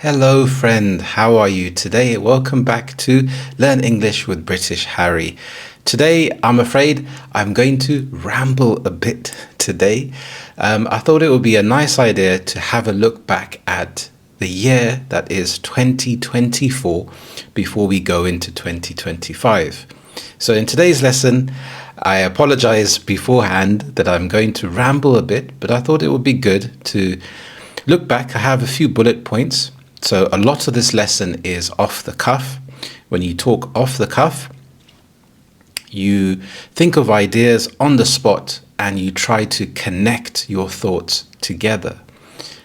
Hello, friend. How are you today? Welcome back to Learn English with British Harry. Today, I'm afraid I'm going to ramble a bit today. I thought it would be a nice idea to have a look back at the year that is 2024 before we go into 2025. So in today's lesson, I apologize beforehand that I'm going to ramble a bit, but I thought it would be good to look back. I have a few bullet points. So a lot of this lesson is off the cuff. When you talk off the cuff, you think of ideas on the spot and you try to connect your thoughts together.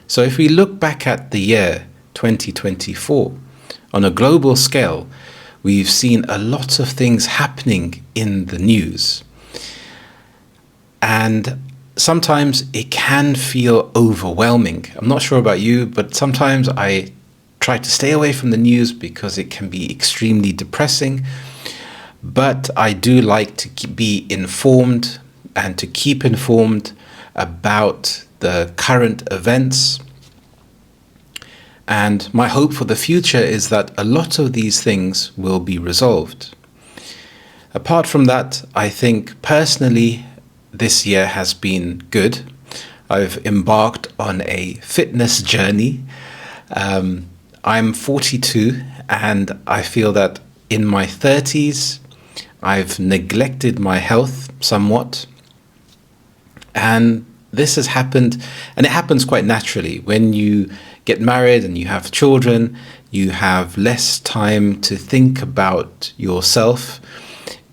So if we look back at the year 2024, on a global scale, we've seen a lot of things happening in the news. And sometimes it can feel overwhelming. I'm not sure about you, but sometimes I try to stay away from the news because it can be extremely depressing. But I do like to be informed and to keep informed about the current events. And my hope for the future is that a lot of these things will be resolved. Apart from that, I think personally this year has been good. I've embarked on a fitness journey. I'm 42 and I feel that in my 30s, I've neglected my health somewhat. And this has happened, and it happens quite naturally. When you get married and you have children, you have less time to think about yourself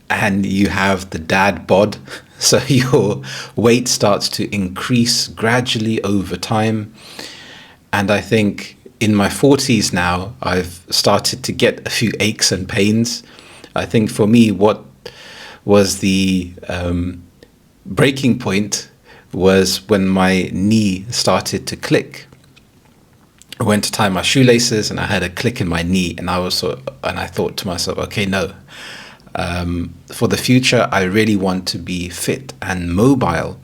and you have the dad bod. So your weight starts to increase gradually over time. And I think in my 40s now, I've started to get a few aches and pains. I think for me, what was the breaking point was when my knee started to click. I went to tie my shoelaces and I had a click in my knee, and I thought to myself, okay, no. For the future, I really want to be fit and mobile.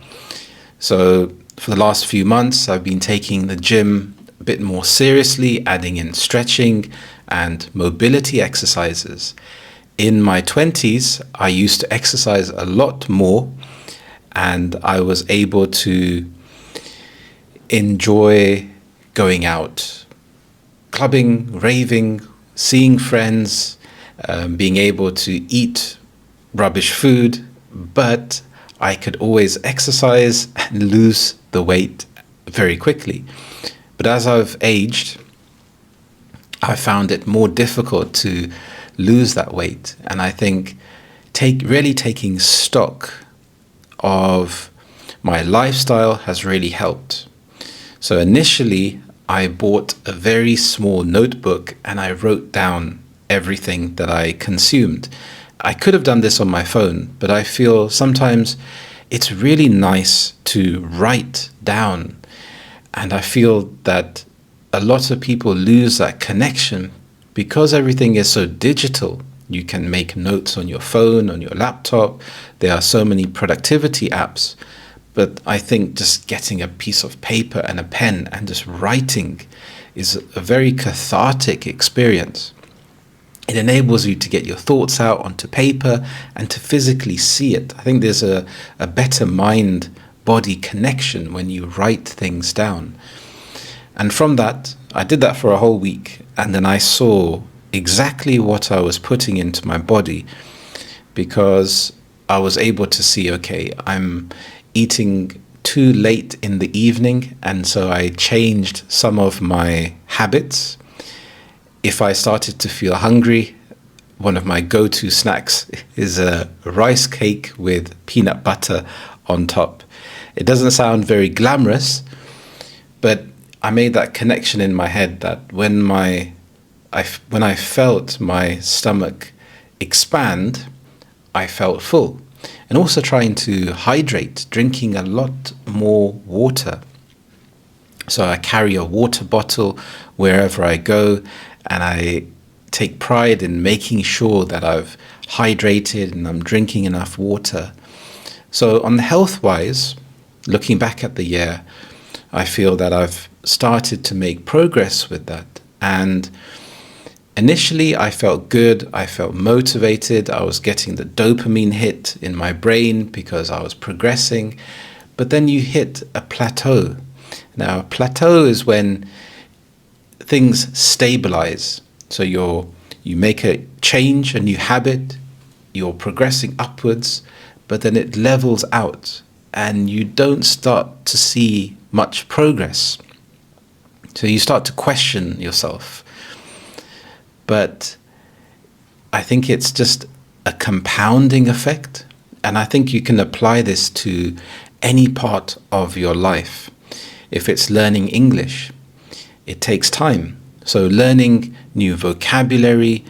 So for the last few months, I've been taking the gym a bit more seriously, adding in stretching and mobility exercises. In my 20s, I used to exercise a lot more, and I was able to enjoy going out, clubbing, raving, seeing friends, being able to eat rubbish food, but I could always exercise and lose the weight very quickly. But as I've aged, I found it more difficult to lose that weight. And I think really taking stock of my lifestyle has really helped. So initially, I bought a very small notebook and I wrote down everything that I consumed. I could have done this on my phone, but I feel sometimes it's really nice to write down. And I feel that a lot of people lose that connection because everything is so digital. You can make notes on your phone, on your laptop. There are so many productivity apps. But I think just getting a piece of paper and a pen and just writing is a very cathartic experience. It enables you to get your thoughts out onto paper and to physically see it. I think there's a better mind-body connection when you write things down. And from that, I did that for a whole week. And then I saw exactly what I was putting into my body, because I was able to see, okay, I'm eating too late in the evening. And so I changed some of my habits. If I started to feel hungry, one of my go-to snacks is a rice cake with peanut butter on top. It doesn't sound very glamorous, but I made that connection in my head that when I felt my stomach expand, I felt full. And also trying to hydrate, drinking a lot more water. So I carry a water bottle wherever I go, and I take pride in making sure that I've hydrated and I'm drinking enough water. So on the health-wise, looking back at the year, I feel that I've started to make progress with that. And initially, I felt good. I felt motivated. I was getting the dopamine hit in my brain because I was progressing. But then you hit a plateau. Now, a plateau is when things stabilize. So you make a change, a new habit, you're progressing upwards, but then it levels out and you don't start to see much progress. So you start to question yourself. But I think it's just a compounding effect. And I think you can apply this to any part of your life. If it's learning English, it takes time. So learning new vocabulary,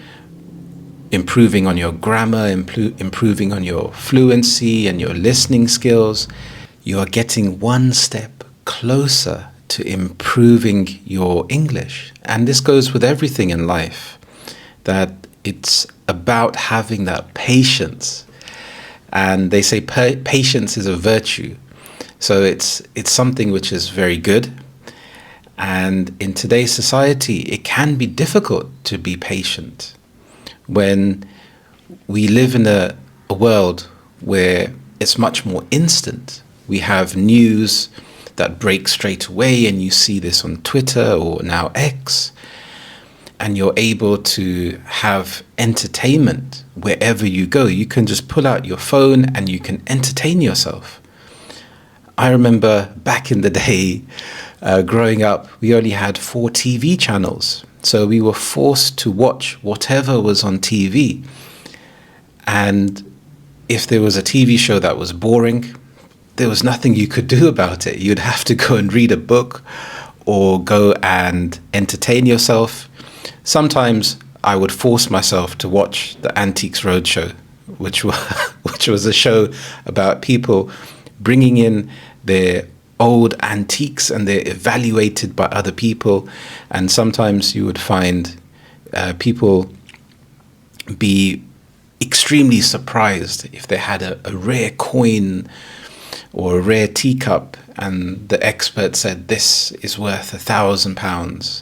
improving on your grammar, improving on your fluency and your listening skills, you are getting one step closer to improving your English. And this goes with everything in life, that it's about having that patience. And they say patience is a virtue. So it's something which is very good. And in today's society, it can be difficult to be patient when we live in a world where it's much more instant. We have news that breaks straight away, and you see this on Twitter or now X, and you're able to have entertainment wherever you go. You can just pull out your phone and you can entertain yourself. I remember back in the day, growing up, we only had 4 TV channels. So we were forced to watch whatever was on TV. And if there was a TV show that was boring, there was nothing you could do about it. You'd have to go and read a book or go and entertain yourself. Sometimes I would force myself to watch the Antiques Roadshow, which was a show about people bringing in their old antiques, and they're evaluated by other people. And sometimes you would find people be extremely surprised if they had a rare coin or a rare teacup, and the expert said this is worth £1,000.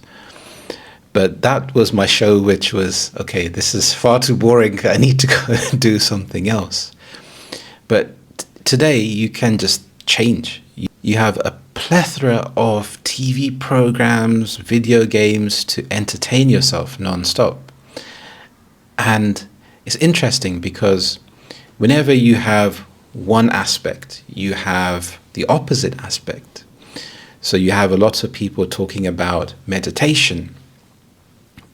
But that was my show, which was, okay, this is far too boring. I need to go and do something else. But today you can just change. You have a plethora of TV programs, video games to entertain yourself non-stop. And it's interesting because whenever you have one aspect, you have the opposite aspect. So you have a lot of people talking about meditation,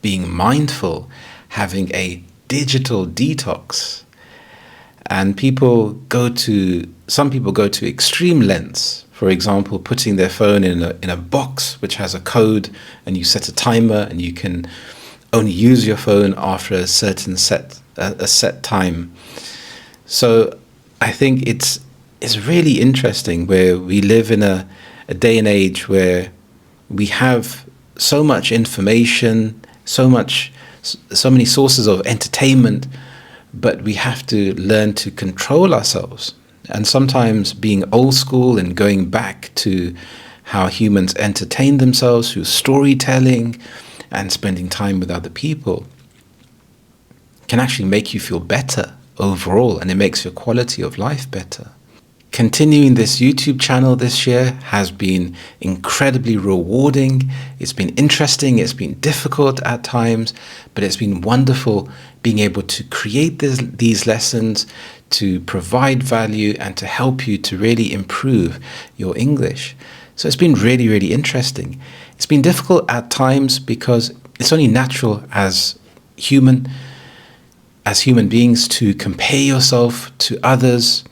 being mindful, having a digital detox. And some people go to extreme lengths. For example, putting their phone in a box which has a code, and you set a timer, and you can only use your phone after a certain set time. So I think it's really interesting where we live in a day and age where we have so much information, so many sources of entertainment, but we have to learn to control ourselves. And sometimes being old school and going back to how humans entertain themselves through storytelling and spending time with other people can actually make you feel better overall, and it makes your quality of life better. Continuing this YouTube channel this year has been incredibly rewarding. It's been interesting. It's been difficult at times, but it's been wonderful being able to create these lessons, to provide value, and to help you to really improve your English. So it's been really, really interesting. It's been difficult at times because it's only natural as human beings to compare yourself to others,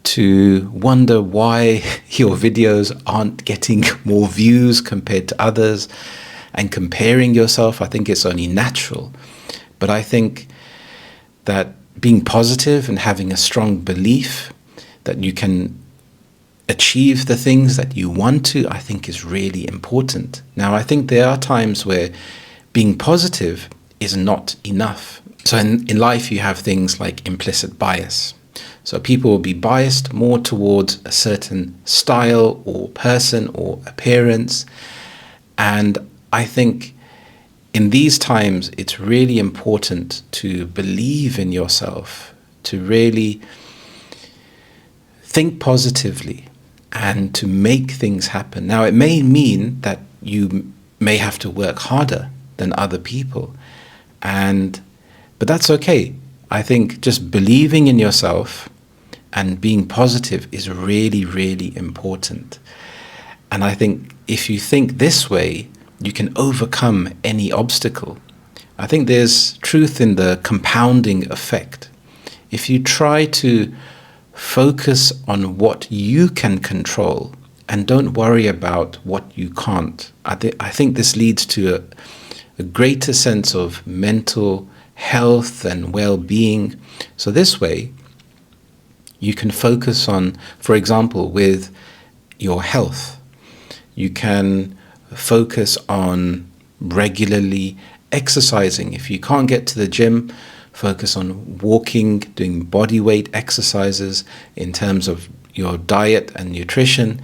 to wonder why your videos aren't getting more views compared to others, and comparing yourself. I think it's only natural. But I think that being positive and having a strong belief that you can achieve the things that you want to, I think is really important. Now, I think there are times where being positive is not enough. So in life, you have things like implicit bias. So people will be biased more towards a certain style or person or appearance. And I think in these times, it's really important to believe in yourself, to really think positively and to make things happen. Now, it may mean that you may have to work harder than other people, but that's okay. I think just believing in yourself and being positive is really, really important. And I think if you think this way, you can overcome any obstacle. I think there's truth in the compounding effect. If you try to focus on what you can control and don't worry about what you can't, I think this leads to a greater sense of mental health and well-being. So this way, you can focus on, for example, with your health. You can focus on regularly exercising. If you can't get to the gym, focus on walking, doing body weight exercises in terms of your diet and nutrition.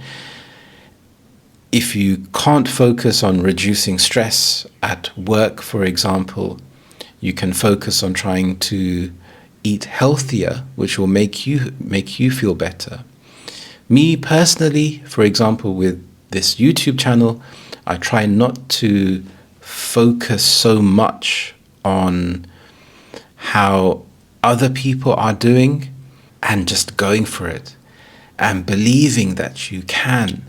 If you can't focus on reducing stress at work, for example, you can focus on trying to eat healthier, which will make you feel better. Me personally, for example, with this YouTube channel, I try not to focus so much on how other people are doing and just going for it and believing that you can.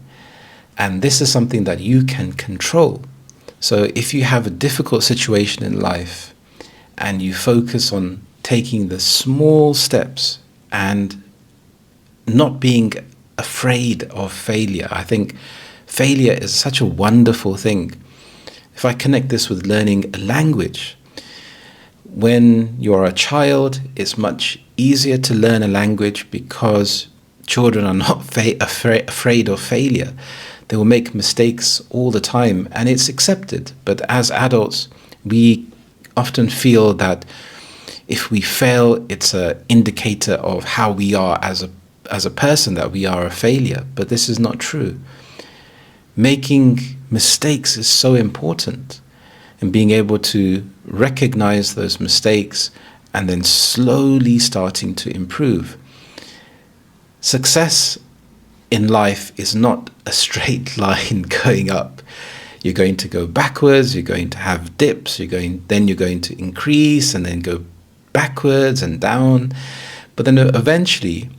And this is something that you can control. So if you have a difficult situation in life and you focus on taking the small steps and not being afraid of failure, I think failure is such a wonderful thing. If I connect this with learning a language, when you're a child, it's much easier to learn a language because children are not afraid of failure. They will make mistakes all the time and it's accepted. But as adults, we often feel that if we fail, it's an indicator of how we are as a person, that we are a failure. But this is not true. Making mistakes is so important, and being able to recognize those mistakes and then slowly starting to improve. Success in life is not a straight line going up. You're going to go backwards, you're going to have dips, then you're going to increase and then go backwards and down. But then eventually,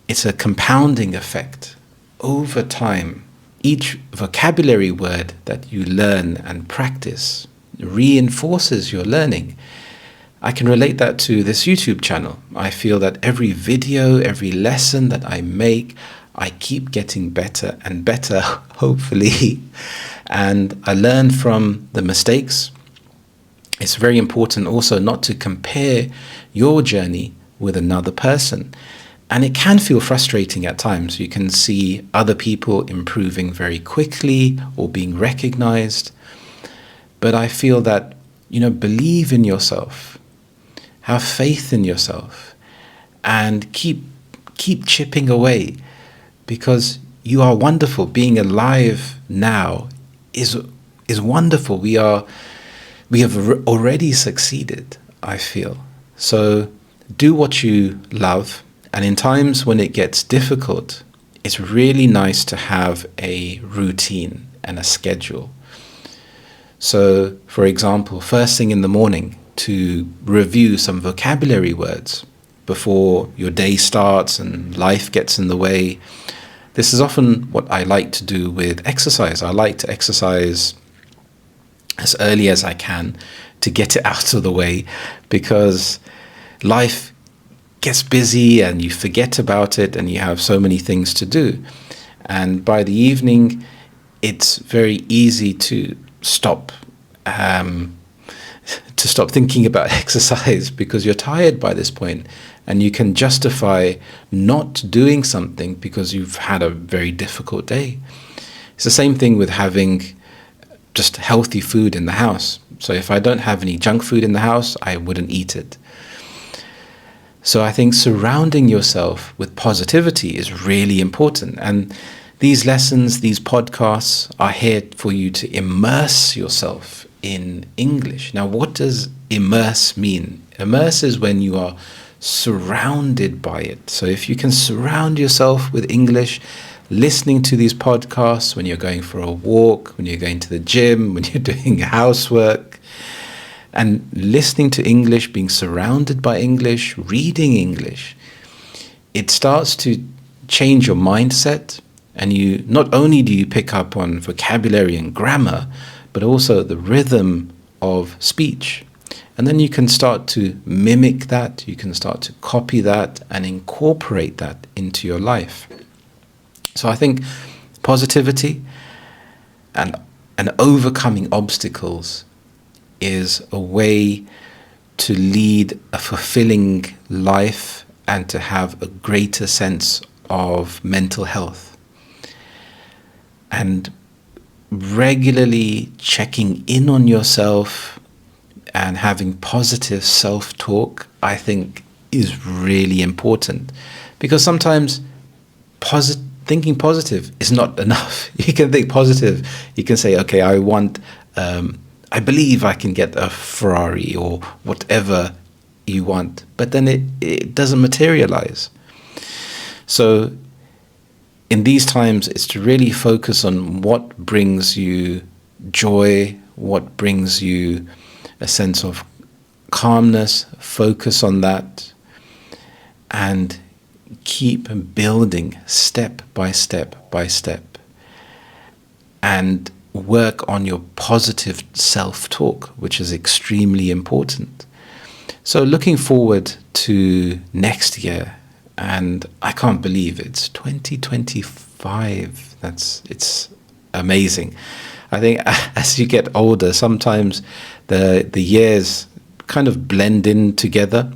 it's a compounding effect. Over time, each vocabulary word that you learn and practice reinforces your learning. I can relate that to this YouTube channel. I feel that every video, every lesson that I make, I keep getting better and better, hopefully. And I learn from the mistakes. It's very important also not to compare your journey with another person. And it can feel frustrating at times. You can see other people improving very quickly or being recognized. But I feel that, believe in yourself, have faith in yourself, and keep chipping away, because you are wonderful. Being alive now is wonderful. We have already succeeded, I feel. So do what you love. And in times when it gets difficult, it's really nice to have a routine and a schedule. So, for example, first thing in the morning, to review some vocabulary words before your day starts and life gets in the way. This is often what I like to do with exercise. I like to exercise as early as I can to get it out of the way, because life gets busy and you forget about it and you have so many things to do. And by the evening, it's very easy to stop thinking about exercise, because you're tired by this point and you can justify not doing something because you've had a very difficult day. It's the same thing with having just healthy food in the house. So if I don't have any junk food in the house, I wouldn't eat it. So I think surrounding yourself with positivity is really important. And these lessons, these podcasts are here for you to immerse yourself in English. Now, what does immerse mean? Immerse is when you are surrounded by it. So if you can surround yourself with English, listening to these podcasts when you're going for a walk, when you're going to the gym, when you're doing housework, and listening to English, being surrounded by English, reading English, it starts to change your mindset. And you not only do you pick up on vocabulary and grammar, but also the rhythm of speech. And then you can start to mimic that, you can start to copy that and incorporate that into your life. So I think positivity and overcoming obstacles is a way to lead a fulfilling life and to have a greater sense of mental health. And regularly checking in on yourself and having positive self-talk, I think, is really important. Because sometimes thinking positive is not enough. You can think positive. You can say, okay, I believe I can get a Ferrari or whatever you want. But then it doesn't materialize. So in these times, it's to really focus on what brings you joy, what brings you a sense of calmness, focus on that, and keep building step by step by step, and work on your positive self-talk, which is extremely important. So looking forward to next year, and I can't believe it's 2025. It's amazing. I think as you get older, sometimes the years kind of blend in together.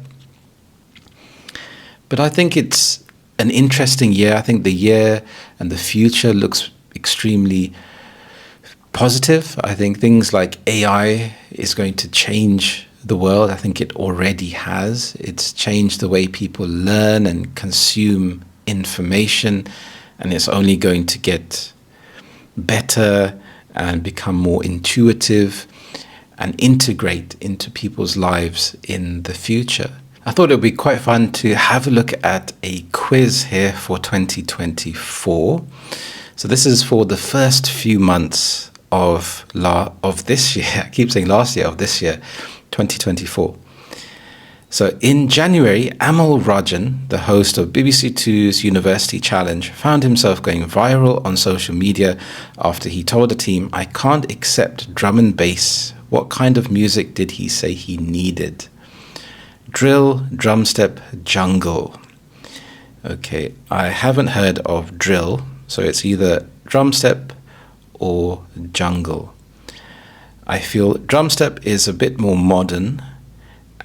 But I think it's an interesting year. I think the year and the future looks extremely positive. I think things like AI is going to change the world. I think it already has. It's changed the way people learn and consume information, and it's only going to get better and become more intuitive and integrate into people's lives in the future. I thought it would be quite fun to have a look at a quiz here for 2024. So this is for the first few months of this year. I keep saying last year, of this year, 2024. So in January, Amal Rajan, the host of BBC Two's University Challenge, found himself going viral on social media after he told the team, "I can't accept drum and bass. What kind of music did he say he needed?" Drill, drum step, jungle. Okay, I haven't heard of drill, so it's either drum step or jungle. I feel drum step is a bit more modern,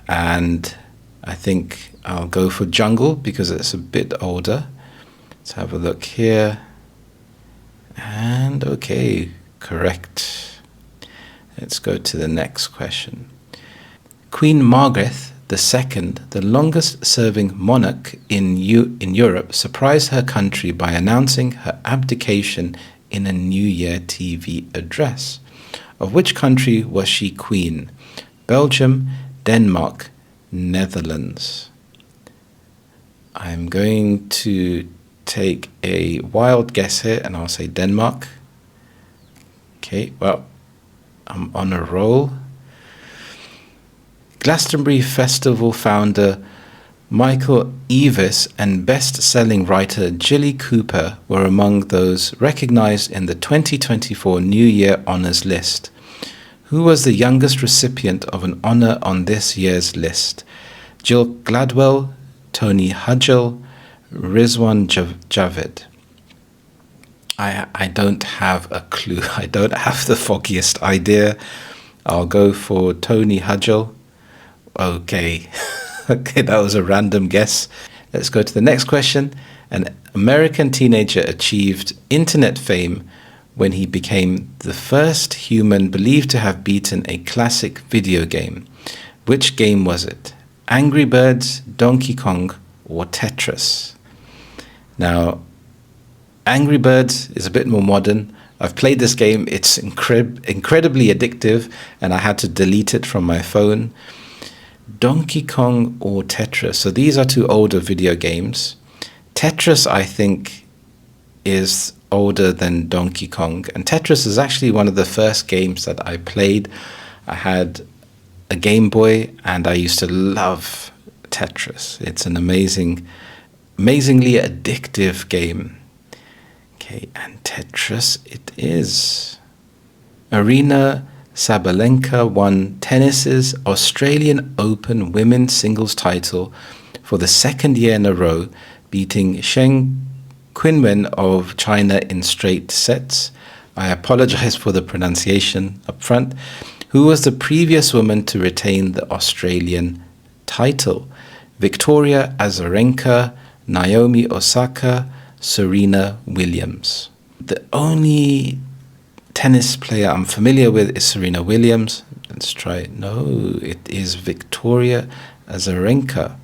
and I think I'll go for jungle because it's a bit older. Let's have a look here. And okay, correct. Let's go to the next question. Queen Margaret II, the longest-serving monarch in Europe, surprised her country by announcing her abdication in a New Year TV address. Of which country was she queen? Belgium, Denmark, Netherlands. I'm going to take a wild guess here, and I'll say Denmark. Okay, well, I'm on a roll. Glastonbury Festival founder Michael Eavis and best-selling writer Jilly Cooper were among those recognized in the 2024 New Year Honours list. Who was the youngest recipient of an honour on this year's list? Jill Gladwell, Tony Hudgell, Rizwan Javed. I don't have a clue. I don't have the foggiest idea. I'll go for Tony Hudgell. Okay. Okay, that was a random guess. Let's go to the next question. An American teenager achieved internet fame when he became the first human believed to have beaten a classic video game. Which game was it? Angry Birds, Donkey Kong, or Tetris? Now, Angry Birds is a bit more modern. I've played this game. It's incredibly addictive, and I had to delete it from my phone. Donkey Kong or Tetris? So these are two older video games. Tetris, I think, is older than Donkey Kong. And Tetris is actually one of the first games that I played. I had a Game Boy, and I used to love Tetris. It's an amazingly addictive game. Okay, and Tetris it is. Arina Sabalenka won tennis's Australian Open women's singles title for the second year in a row, beating Shen Qinwen of China in straight sets. I apologize for the pronunciation up front. Who was the previous woman to retain the Australian title? Victoria Azarenka, Naomi Osaka, Serena Williams. The only tennis player I'm familiar with is Serena Williams. Let's try it. No, it is Victoria Azarenka.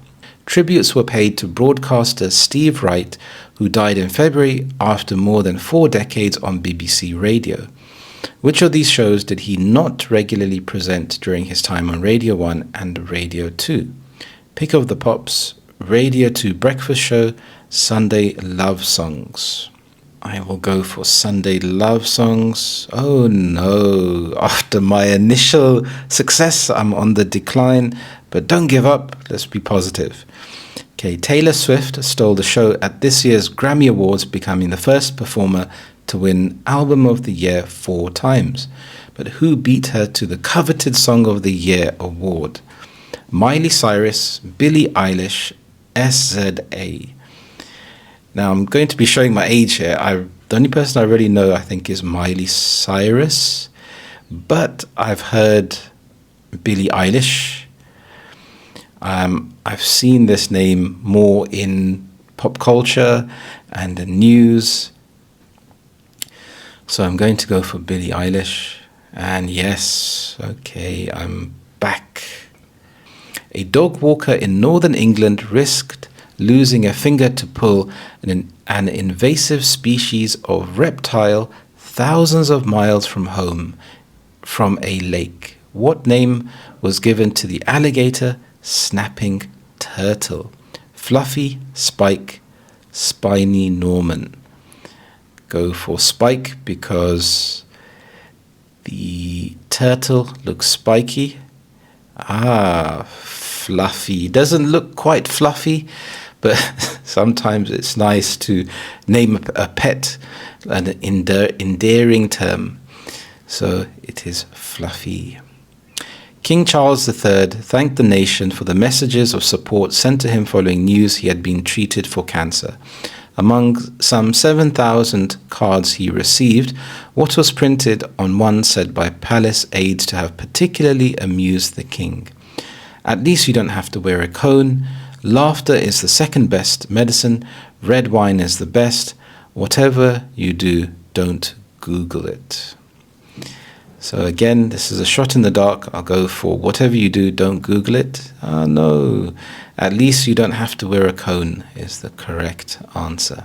Tributes were paid to broadcaster Steve Wright, who died in February after more than 4 decades on BBC Radio. Which of these shows did he not regularly present during his time on Radio 1 and Radio 2? Pick of the Pops, Radio 2 Breakfast Show, Sunday Love Songs. I will go for Sunday Love Songs. Oh no, after my initial success, I'm on the decline, but don't give up, let's be positive. Okay, Taylor Swift stole the show at this year's Grammy Awards, becoming the first performer to win Album of the Year 4 times. But who beat her to the coveted Song of the Year award? Miley Cyrus, Billie Eilish, SZA. Now I'm going to be showing my age here. The only person I really know, I think, is Miley Cyrus. But I've heard Billie Eilish. I've seen this name more in pop culture and the news. So I'm going to go for Billie Eilish. And yes, okay, I'm back. A dog walker in northern England risked losing a finger to pull an invasive species of reptile thousands of miles from home from a lake. What name was given to the alligator snapping turtle? Fluffy, Spike, Spiny Norman. Go for Spike because the turtle looks spiky. Fluffy. Doesn't look quite fluffy, but sometimes it's nice to name a pet an endearing term. So it is Fluffy. King Charles III thanked the nation for the messages of support sent to him following news he had been treated for cancer. Among some 7,000 cards he received, what was printed on one said by palace aides to have particularly amused the king. At least you don't have to wear a cone. Laughter is the second best medicine. Red wine is the best. Whatever you do, don't Google it. So again, this is a shot in the dark. I'll go for whatever you do, don't Google it. No. At least you don't have to wear a cone is the correct answer.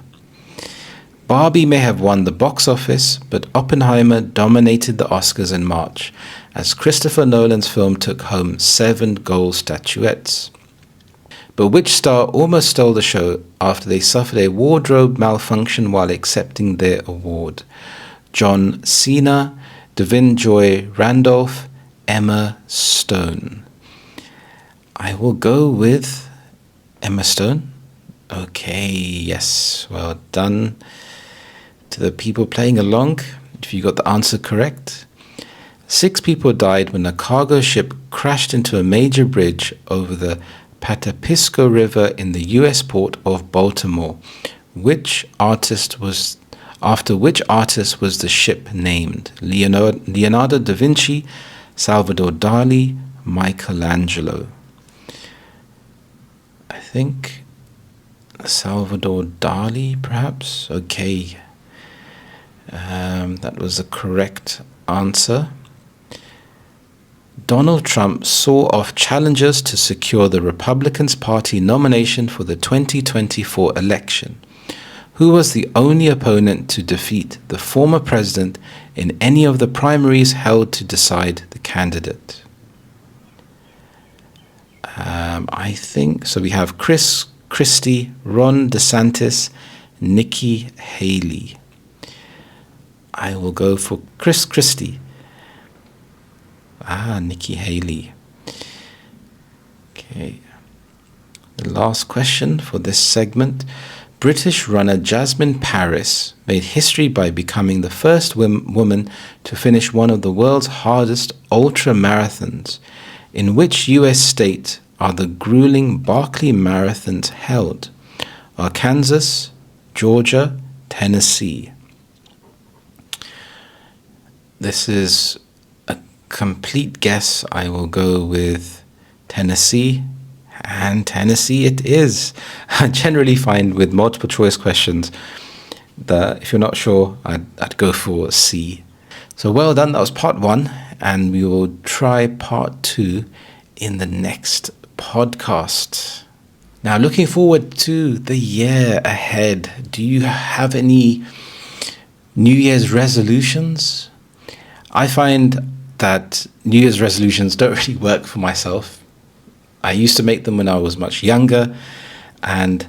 Barbie may have won the box office, but Oppenheimer dominated the Oscars in March, as Christopher Nolan's film took home 7 gold statuettes. But which star almost stole the show after they suffered a wardrobe malfunction while accepting their award? John Cena, Da'Vine Joy Randolph, Emma Stone. I will go with Emma Stone. Okay, yes, well done to the people playing along. If you got the answer correct. 6 people died when a cargo ship crashed into a major bridge over the Patapsco River in the U.S. port of Baltimore. After which artist was the ship named? Leonardo da Vinci, Salvador Dali, Michelangelo. I think Salvador Dali, perhaps? Okay. That was the correct answer. Donald Trump saw off challengers to secure the Republican Party nomination for the 2024 election. Who was the only opponent to defeat the former president in any of the primaries held to decide the candidate? I think so. We have Chris Christie, Ron DeSantis, Nikki Haley. I will go for Chris Christie. Nikki Haley. Okay. The last question for this segment. British runner Jasmine Paris made history by becoming the first woman to finish one of the world's hardest ultra marathons. In which US state are the grueling Barkley Marathons held? Arkansas, Georgia, Tennessee. This is a complete guess. I will go with Tennessee. And Tennessee it is. I generally find with multiple choice questions that if you're not sure, I'd go for C. So well done. That was part 1. And we will try part 2 in the next podcast. Now, looking forward to the year ahead. Do you have any New Year's resolutions? I find that New Year's resolutions don't really work for myself. I used to make them when I was much younger, and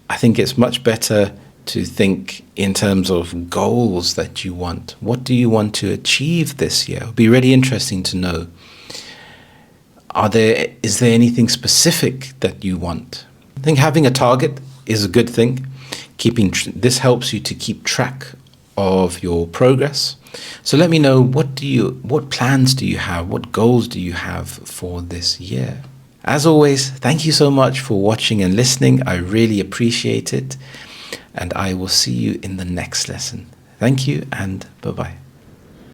I think it's much better to think in terms of goals that you want. What do you want to achieve this year? It would be really interesting to know. Is there anything specific that you want? I think having a target is a good thing. This helps you to keep track of your progress. So let me know, what plans do you have? What goals do you have for this year? As always, thank you so much for watching and listening. I really appreciate it. And I will see you in the next lesson. Thank you and bye-bye.